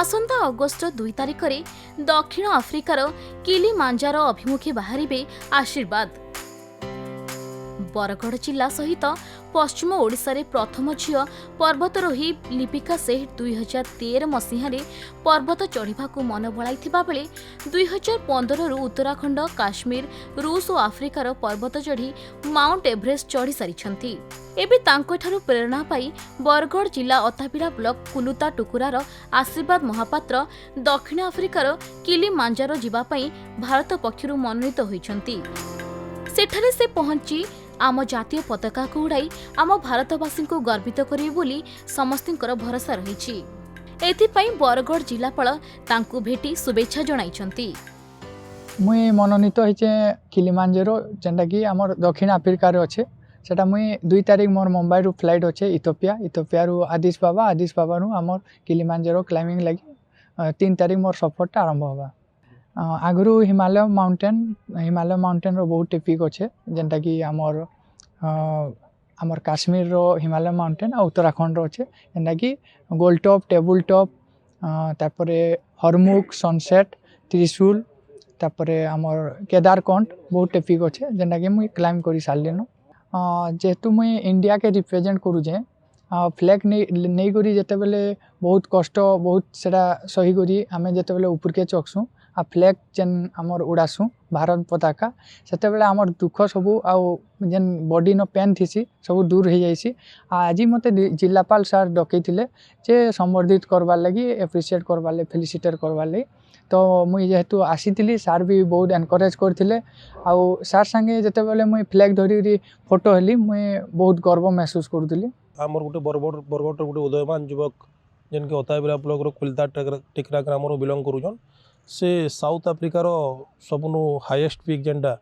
आसंता August 2 तारिख में दक्षिण आफ्रिकार किलिमांजार अभिमुखे बाहरिबे आशीर्वाद। बरगढ़ जिला सहित पश्चिम ओडिशा रे प्रथम झील पर्वतारोही लिपिका सेठ 2013 मसीह पर्वत चढ़ा मन बलाइथिबा बेले 2015 रु उत्तराखंड काश्मीर रूस और आफ्रिकार पर्वत चढ़ी माउंट एवरेस्ट चढ़ी सारी। एबे तांकोठारु प्रेरणा पाई बरगढ़ जिला अताबिरा ब्लॉक कुलुता टुकुरार आशीर्वाद महापात्र दक्षिण आफ्रिकार किलिमांजार जीवा पई भारत पक्षरु मनोनीत होइछंती। सेठारे से पहुंची आम जातीय पताका को उड़ाई आम भारतवासी को गर्वित करिवे बोली समस्तिंकर भरोसा रहिछि। एथिपई बरगढ़ जिलापाल तांकु भेटी शुभेच्छा जणाइछंती। मुई मनोनीत होइछे किलिमांजारो जेंटा कि हमर दक्षिण अफ्रिका रे अच्छे सेटा मुई 2 तारिख मोर मुंबई रु फ्लाइट अच्छे इथियोपिया रु आदिस बाबा रु हमर किलिमांजारो क्लाइंबिंग लगी 3 तारिख मोर सफरटा आरंभ होगा। आगु हिमालय माउंटेन रो बहुत पिक अच्छे जेनटा कि आमर काश्मीर रो हिमालय माउंटेन और उत्तराखंड रो अच्छे जेनटा कि गोल टॉप टेबुल टॉप तापरे हरमुख सनसेट त्रिशूल तापरे आमर केदारकंठ बहुत पिक अच्छे जेनटा कि मुई क्लाइंब करी सारलिनो। जेहेतु मुई इंडिया के रिप्रेजेंट करूचे फ्लैग नहीं करी जेते बेले बहुत कष्ट बहुत सेटा सही करी आमे जेते बेले ऊपर के चखसु आ फ्लैग जेन आमर उड़ासु भारत पताका सेते बेले आमर दुख सबू आ जेन बॉडी न पेन थीसी सब दूर हो जाइसी। आज मते जिलापाल सार डकईथिले जे संबर्धित करवार लगी एप्रिशिएट करवार लगी फेलिसिटेट करवार लगी तो मुई जेहेतु आसीथिली सार भी बहुत एनकरेज करथिले आ सार संगे जेते बेले मुई फ्लैग धरी फोटो हेली मुई बहुत गर्व महसूस करूथिली। आमर गोटे बरगढ़ गोटे उदयमान युवक जेनके अताबिरा ब्लॉक कुलता टिकरा ग्राम बिलंग करूछन से south अफ्रिकार सबनु highest pick जेनटा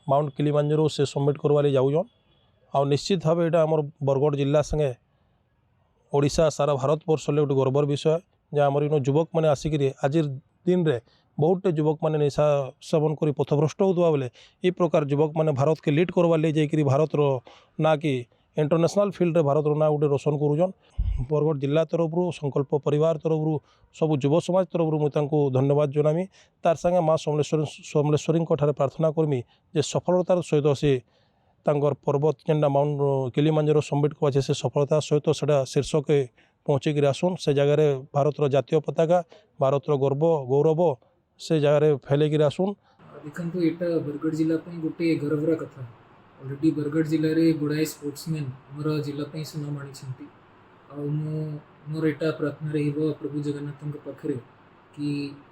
mount Kilimanjaro से सबमिट करवाले जाऊन आ निश्चित भाव यहाँ आमर बरगढ़ जिला संगे ओडिशा सारा भारत वर्ष गोटे गर्वर विषय जे आमर इन युवक मैंने आसिक आज दिन रे बहुत युवक मैंने निशा सेवन कर पथभ्रष्ट होता बेले ये प्रकार युवक मैंने भारत के लीड करवा ले जाकि भारत रो ना कि इंटरनेशनल फील्ड रे भारत ना गोटे रोशन करूछन। बरगढ़ जिला तरफ संकल्प परिवार तरफ सब युव समाज तरफ मुझे धन्यवाद जनामी तार संगे माँ समलेश्वरी प्रार्थना करमी जे सफलतार सहित से पर्वत जेनटा माउंट किलिमांजारो सबमिट कर से सफलता सहित से शीर्ष के पहुँचिक आसुन से जगार भारत जातीय पताका भारत गर्व गौरव से जगार फैलेक आसुन। देखो यहाँ बरगढ़ जिला गोटे गर्वर कथा अलरेडी बरगढ़ जिले में गुड़ाए स्पोर्ट्समैन मोर जिला सुनाम आनी मोर यहाँ प्रार्थना प्रभु जगन्नाथ पाखे कि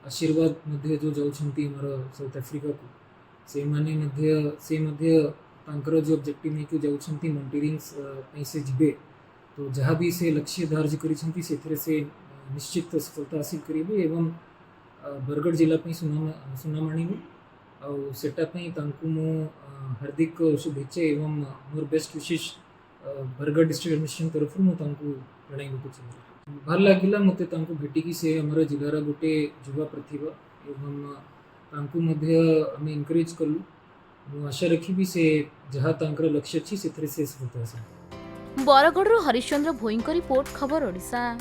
आशीर्वाद मध्य जो जाऊँगी मोर साउथ अफ्रीका को से जो ऑब्जेक्टिव नहीं जाऊँगी माउंटेनिंग्स से जीवे तो जहाँ भी से लक्ष्य धार्य कर से निश्चित सफलता हासिल करेंगे एवं बरगढ़ जिला सुनाम आनिबे आउ सेटापी हार्दिक शुभेच्छा एवं मोर बेस्ट विशेष बरगढ़ डिस्ट्रिक्ट एडमिनिस्ट्रेशन तरफ जनवाक चाहिए। भल लगे मत भेटिकी से आम जिलार गोटे युवा प्रतिभा एवं आम एनकरेज कलु आशा रखी से जहाँ लक्ष्य अच्छी से सफलता हासिल। बरगढ़ हरिश्चंद्र भोईंक रिपोर्ट खबर ओडिशा।